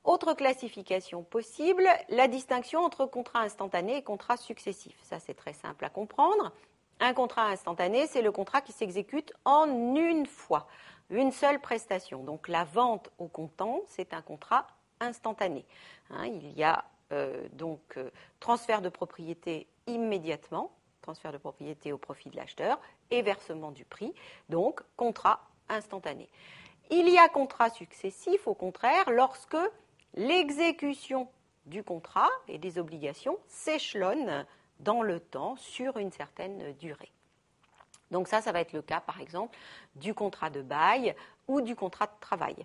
Autre classification possible, la distinction entre contrat instantané et contrat successif. Ça, c'est très simple à comprendre. Un contrat instantané, c'est le contrat qui s'exécute en une fois, une seule prestation. Donc, la vente au comptant, c'est un contrat instantané. Il y a transfert de propriété immédiatement, transfert de propriété au profit de l'acheteur et versement du prix, donc contrat instantané. Il y a contrat successif, au contraire, lorsque l'exécution du contrat et des obligations s'échelonne dans le temps sur une certaine durée. Donc ça va être le cas, par exemple, du contrat de bail ou du contrat de travail,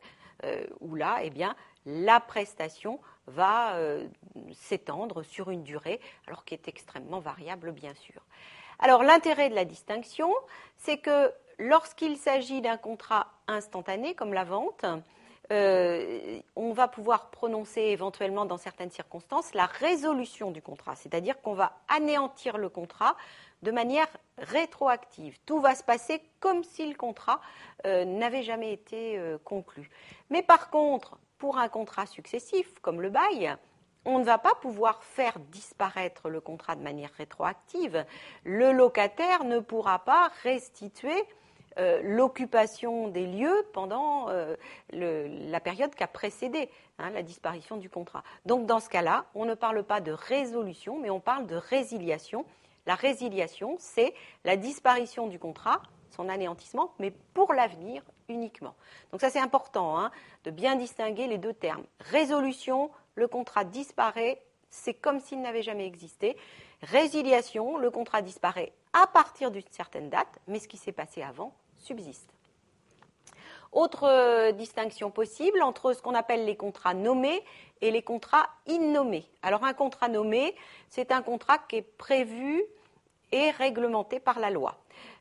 où là, eh bien, la prestation va s'étendre sur une durée, alors qui est extrêmement variable, bien sûr. Alors, l'intérêt de la distinction, c'est que lorsqu'il s'agit d'un contrat instantané, comme la vente, on va pouvoir prononcer éventuellement, dans certaines circonstances, la résolution du contrat, c'est-à-dire qu'on va anéantir le contrat de manière rétroactive. Tout va se passer comme si le contrat n'avait jamais été conclu. Mais par contre, pour un contrat successif, comme le bail, on ne va pas pouvoir faire disparaître le contrat de manière rétroactive. Le locataire ne pourra pas restituer l'occupation des lieux pendant la période qui a précédé la disparition du contrat. Donc, dans ce cas-là, on ne parle pas de résolution, mais on parle de résiliation. La résiliation, c'est la disparition du contrat, son anéantissement, mais pour l'avenir uniquement. Donc ça, c'est important de bien distinguer les deux termes. Résolution, le contrat disparaît, c'est comme s'il n'avait jamais existé. Résiliation, le contrat disparaît à partir d'une certaine date, mais ce qui s'est passé avant subsiste. Autre distinction possible entre ce qu'on appelle les contrats nommés et les contrats innommés. Alors un contrat nommé, c'est un contrat qui est prévu et réglementé par la loi.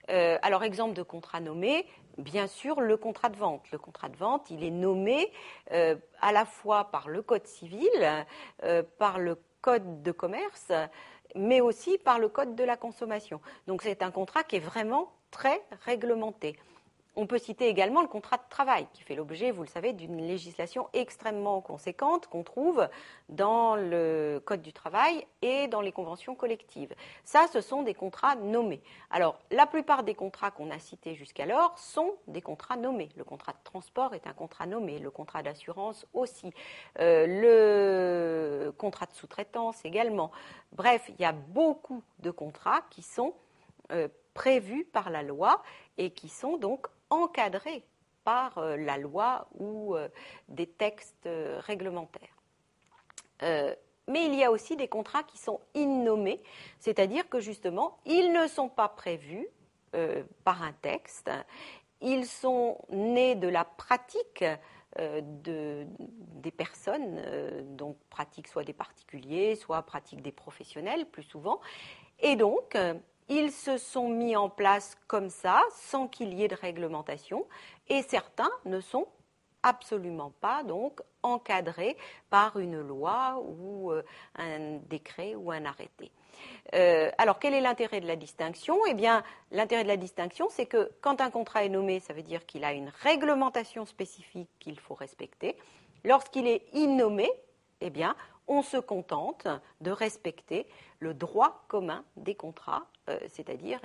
Alors exemple de contrat nommé, bien sûr le contrat de vente. Le contrat de vente, il est nommé à la fois par le Code civil, par le Code de commerce, mais aussi par le Code de la consommation. Donc c'est un contrat qui est vraiment très réglementé. On peut citer également le contrat de travail, qui fait l'objet, vous le savez, d'une législation extrêmement conséquente qu'on trouve dans le Code du travail et dans les conventions collectives. Ça, ce sont des contrats nommés. Alors, la plupart des contrats qu'on a cités jusqu'alors sont des contrats nommés. Le contrat de transport est un contrat nommé, le contrat d'assurance aussi, le contrat de sous-traitance également. Bref, il y a beaucoup de contrats qui sont prévus par la loi et qui sont donc encadrés par la loi ou des textes réglementaires. Mais il y a aussi des contrats qui sont innommés, c'est-à-dire que justement, ils ne sont pas prévus par un texte, ils sont nés de la pratique des personnes, donc pratique soit des particuliers, soit pratique des professionnels plus souvent, et donc ils se sont mis en place comme ça, sans qu'il y ait de réglementation, et certains ne sont absolument pas donc encadrés par une loi ou un décret ou un arrêté. Alors, quel est l'intérêt de la distinction ? Eh bien, l'intérêt de la distinction, c'est que quand un contrat est nommé, ça veut dire qu'il a une réglementation spécifique qu'il faut respecter. Lorsqu'il est innommé, eh bien, on se contente de respecter le droit commun des contrats, c'est-à-dire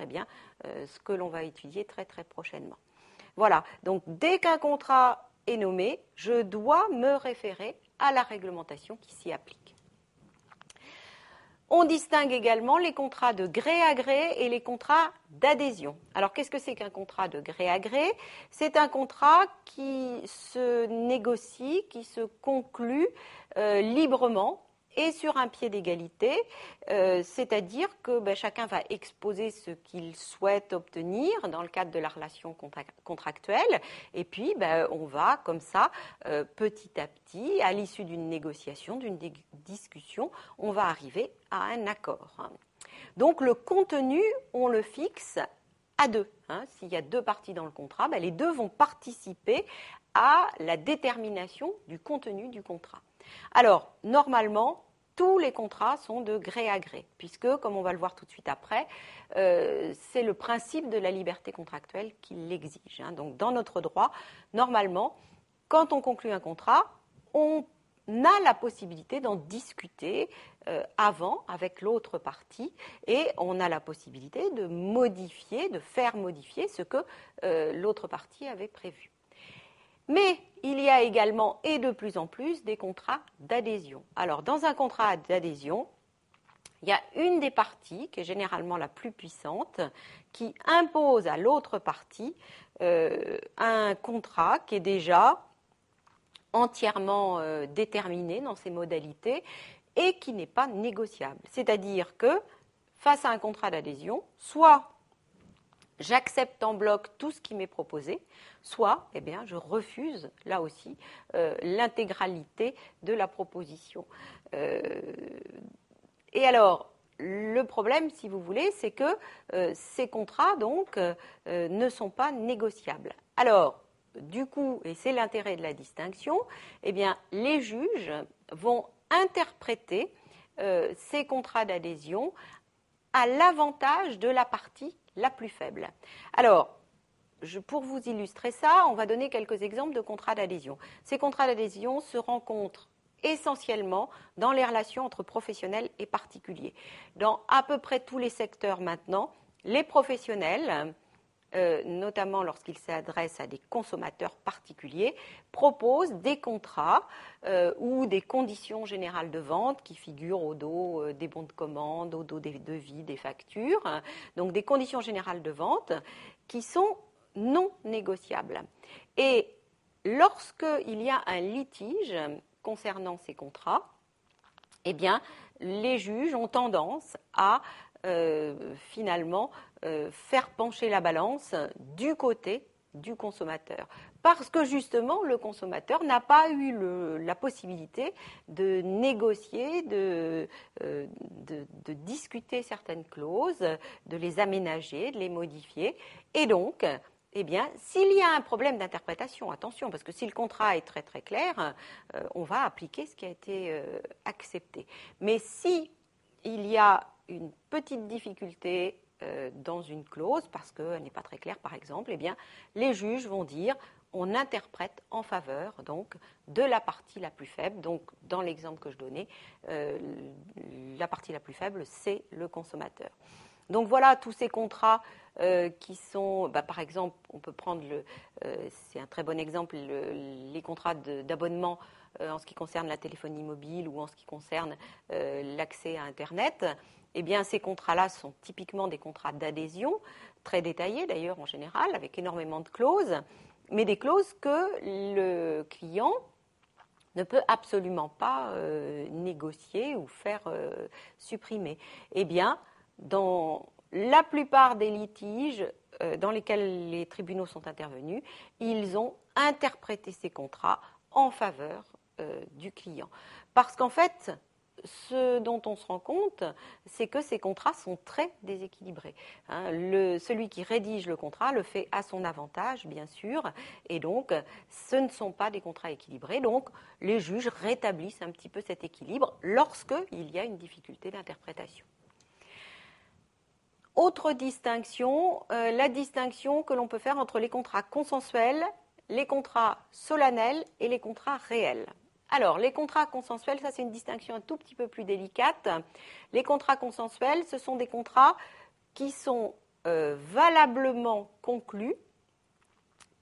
ce que l'on va étudier très très prochainement. Voilà, donc dès qu'un contrat est nommé, je dois me référer à la réglementation qui s'y applique. On distingue également les contrats de gré à gré et les contrats d'adhésion. Alors, qu'est-ce que c'est qu'un contrat de gré à gré ? C'est un contrat qui se négocie, qui se conclut librement et sur un pied d'égalité, c'est-à-dire que chacun va exposer ce qu'il souhaite obtenir dans le cadre de la relation contractuelle, et puis on va comme ça, petit à petit, à l'issue d'une négociation, d'une discussion, on va arriver à un accord. Donc le contenu, on le fixe à deux. S'il y a deux parties dans le contrat, les deux vont participer à la détermination du contenu du contrat. Alors, normalement, tous les contrats sont de gré à gré, puisque, comme on va le voir tout de suite après, c'est le principe de la liberté contractuelle qui l'exige. Donc, dans notre droit, normalement, quand on conclut un contrat, on a la possibilité d'en discuter avant avec l'autre partie et on a la possibilité de modifier, de faire modifier ce que l'autre partie avait prévu. Mais il y a également et de plus en plus des contrats d'adhésion. Alors dans un contrat d'adhésion, il y a une des parties, qui est généralement la plus puissante, qui impose à l'autre partie un contrat qui est déjà entièrement déterminé dans ses modalités et qui n'est pas négociable. C'est-à-dire que face à un contrat d'adhésion, soit j'accepte en bloc tout ce qui m'est proposé, soit eh bien, je refuse, là aussi, l'intégralité de la proposition. Et alors, le problème, si vous voulez, c'est que ces contrats, donc, ne sont pas négociables. Alors, du coup, et c'est l'intérêt de la distinction, eh bien, les juges vont interpréter ces contrats d'adhésion à l'avantage de la partie la plus faible. Alors, pour vous illustrer ça, on va donner quelques exemples de contrats d'adhésion. Ces contrats d'adhésion se rencontrent essentiellement dans les relations entre professionnels et particuliers. Dans à peu près tous les secteurs maintenant, les professionnels, notamment lorsqu'ils s'adressent à des consommateurs particuliers, proposent des contrats ou des conditions générales de vente qui figurent au dos des bons de commande, au dos des devis, des factures. Donc des conditions générales de vente qui sont non négociables. Et lorsqu'il y a un litige concernant ces contrats, eh bien, les juges ont tendance à finalement faire pencher la balance du côté du consommateur. Parce que justement, le consommateur n'a pas eu la possibilité de négocier, de discuter certaines clauses, de les aménager, de les modifier. Et donc, eh bien, s'il y a un problème d'interprétation, attention, parce que si le contrat est très très clair, on va appliquer ce qui a été accepté. Mais si il y a une petite difficulté dans une clause, parce qu'elle n'est pas très claire par exemple, eh bien, les juges vont dire on interprète en faveur donc, de la partie la plus faible. Donc, dans l'exemple que je donnais, la partie la plus faible, c'est le consommateur. Donc voilà tous ces contrats qui sont, par exemple, on peut prendre, c'est un très bon exemple, les contrats d'abonnement en ce qui concerne la téléphonie mobile ou en ce qui concerne l'accès à Internet. Eh bien, ces contrats-là sont typiquement des contrats d'adhésion, très détaillés d'ailleurs en général, avec énormément de clauses, mais des clauses que le client ne peut absolument pas négocier ou faire supprimer. Eh bien, dans la plupart des litiges dans lesquels les tribunaux sont intervenus, ils ont interprété ces contrats en faveur du client. Parce qu'en fait, ce dont on se rend compte, c'est que ces contrats sont très déséquilibrés. Celui qui rédige le contrat le fait à son avantage, bien sûr, et donc ce ne sont pas des contrats équilibrés. Donc les juges rétablissent un petit peu cet équilibre lorsqu'il y a une difficulté d'interprétation. Autre distinction, la distinction que l'on peut faire entre les contrats consensuels, les contrats solennels et les contrats réels. Alors, les contrats consensuels, ça c'est une distinction un tout petit peu plus délicate. Les contrats consensuels, ce sont des contrats qui sont valablement conclus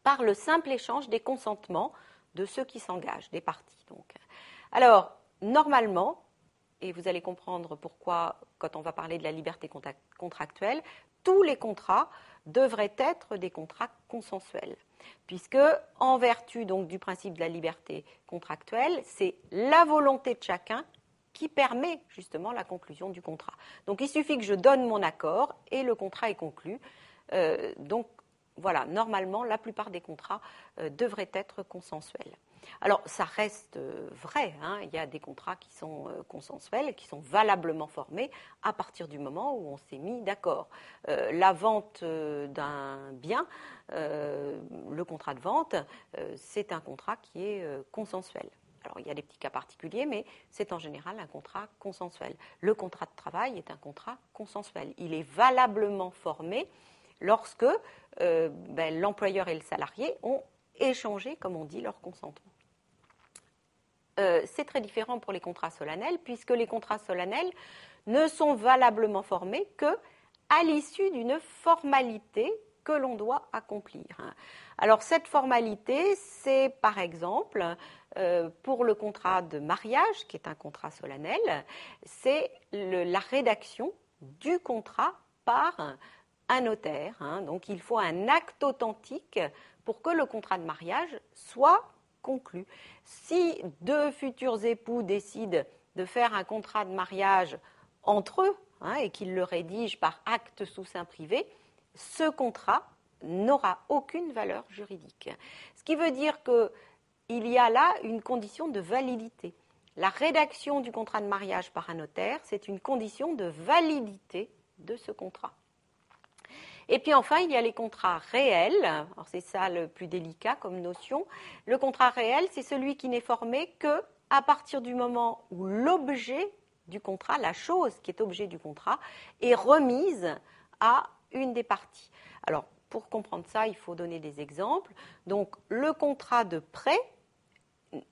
par le simple échange des consentements de ceux qui s'engagent, des parties. Donc. Alors, normalement, et vous allez comprendre pourquoi, quand on va parler de la liberté contractuelle, tous les contrats devraient être des contrats consensuels, puisque, en vertu donc du principe de la liberté contractuelle, c'est la volonté de chacun qui permet justement la conclusion du contrat. Donc, il suffit que je donne mon accord et le contrat est conclu. Donc, voilà, normalement, la plupart des contrats devraient être consensuels. Alors, ça reste vrai, il y a des contrats qui sont consensuels, qui sont valablement formés à partir du moment où on s'est mis d'accord. La vente d'un bien, le contrat de vente, c'est un contrat qui est consensuel. Alors, il y a des petits cas particuliers, mais c'est en général un contrat consensuel. Le contrat de travail est un contrat consensuel. Il est valablement formé lorsque l'employeur et le salarié ont échangé, comme on dit, leur consentement. c'est très différent pour les contrats solennels, puisque les contrats solennels ne sont valablement formés qu'à l'issue d'une formalité que l'on doit accomplir. Alors cette formalité, c'est par exemple pour le contrat de mariage, qui est un contrat solennel, c'est la rédaction du contrat par un notaire. Donc il faut un acte authentique pour que le contrat de mariage soit conclu. Si deux futurs époux décident de faire un contrat de mariage entre eux et qu'ils le rédigent par acte sous seing privé, ce contrat n'aura aucune valeur juridique. Ce qui veut dire qu'il y a là une condition de validité. La rédaction du contrat de mariage par un notaire, c'est une condition de validité de ce contrat. Et puis enfin, il y a les contrats réels. Alors c'est ça le plus délicat comme notion. Le contrat réel, c'est celui qui n'est formé qu'à partir du moment où l'objet du contrat, la chose qui est objet du contrat, est remise à une des parties. Alors, pour comprendre ça, il faut donner des exemples. Donc, le contrat de prêt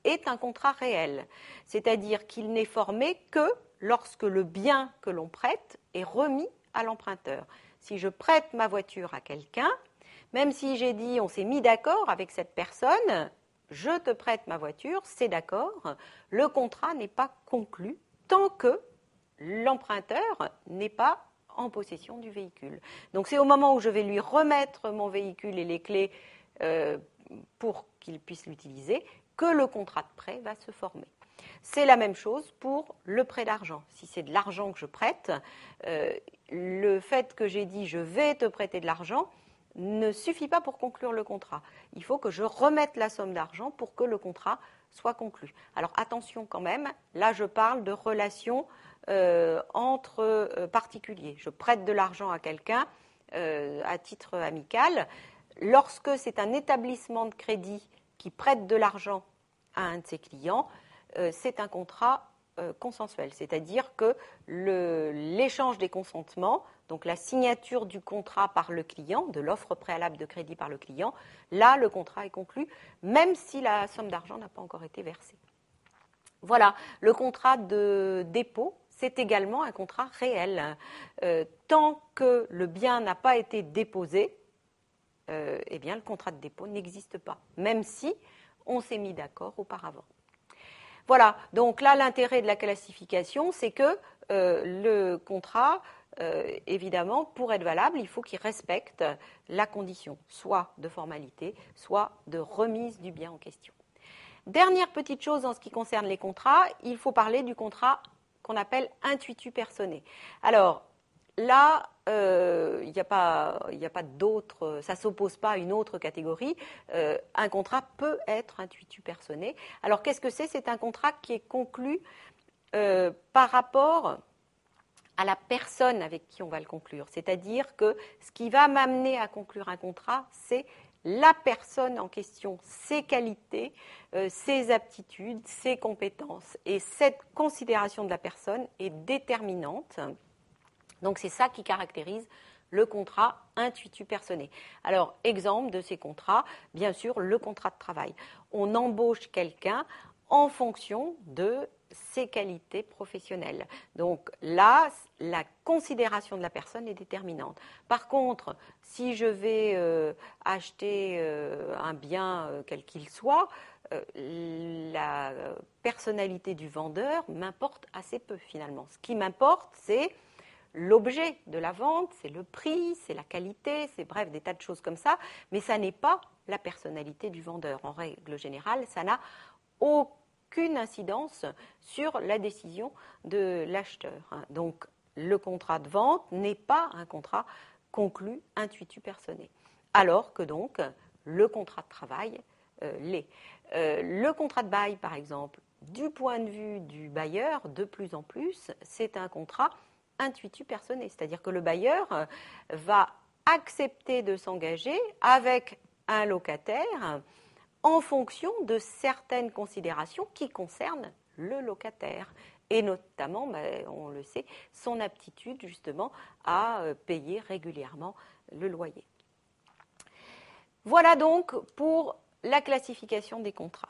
est un contrat réel, c'est-à-dire qu'il n'est formé que lorsque le bien que l'on prête est remis à l'emprunteur. Si je prête ma voiture à quelqu'un, même si j'ai dit on s'est mis d'accord avec cette personne, je te prête ma voiture, c'est d'accord, le contrat n'est pas conclu tant que l'emprunteur n'est pas en possession du véhicule. Donc c'est au moment où je vais lui remettre mon véhicule et les clés pour qu'il puisse l'utiliser que le contrat de prêt va se former. C'est la même chose pour le prêt d'argent. Si c'est de l'argent que je prête, le fait que j'ai dit je vais te prêter de l'argent ne suffit pas pour conclure le contrat. Il faut que je remette la somme d'argent pour que le contrat soit conclu. Alors attention quand même, là je parle de relations entre particuliers. Je prête de l'argent à quelqu'un à titre amical. Lorsque c'est un établissement de crédit qui prête de l'argent à un de ses clients, c'est un contrat consensuel, c'est-à-dire que l'échange des consentements, donc la signature du contrat par le client, de l'offre préalable de crédit par le client, là le contrat est conclu, même si la somme d'argent n'a pas encore été versée. Voilà, le contrat de dépôt, c'est également un contrat réel. Tant que le bien n'a pas été déposé, eh bien, le contrat de dépôt n'existe pas, même si on s'est mis d'accord auparavant. Voilà, donc là, l'intérêt de la classification, c'est que le contrat, évidemment, pour être valable, il faut qu'il respecte la condition, soit de formalité, soit de remise du bien en question. Dernière petite chose en ce qui concerne les contrats, il faut parler du contrat qu'on appelle intuitu personné. Alors, là, il n'y a pas d'autre, ça ne s'oppose pas à une autre catégorie. Un contrat peut être intuitu personné. Alors, qu'est-ce que c'est ? C'est un contrat qui est conclu par rapport à la personne avec qui on va le conclure. C'est-à-dire que ce qui va m'amener à conclure un contrat, c'est la personne en question, ses qualités, ses aptitudes, ses compétences. Et cette considération de la personne est déterminante. Donc c'est ça qui caractérise le contrat intuitu personné. Alors, exemple de ces contrats, bien sûr, le contrat de travail. On embauche quelqu'un en fonction de ses qualités professionnelles. Donc là, la considération de la personne est déterminante. Par contre, si je vais acheter un bien quel qu'il soit, la personnalité du vendeur m'importe assez peu finalement. Ce qui m'importe, c'est l'objet de la vente, c'est le prix, c'est la qualité, c'est bref, des tas de choses comme ça, mais ça n'est pas la personnalité du vendeur. En règle générale, ça n'a aucune incidence sur la décision de l'acheteur. Donc, le contrat de vente n'est pas un contrat conclu intuitu personné, alors que donc le contrat de travail l'est. Le contrat de bail, par exemple, du point de vue du bailleur, de plus en plus, c'est un contrat intuitu personné, c'est-à-dire que le bailleur va accepter de s'engager avec un locataire en fonction de certaines considérations qui concernent le locataire et notamment, on le sait, son aptitude justement à payer régulièrement le loyer. Voilà donc pour la classification des contrats.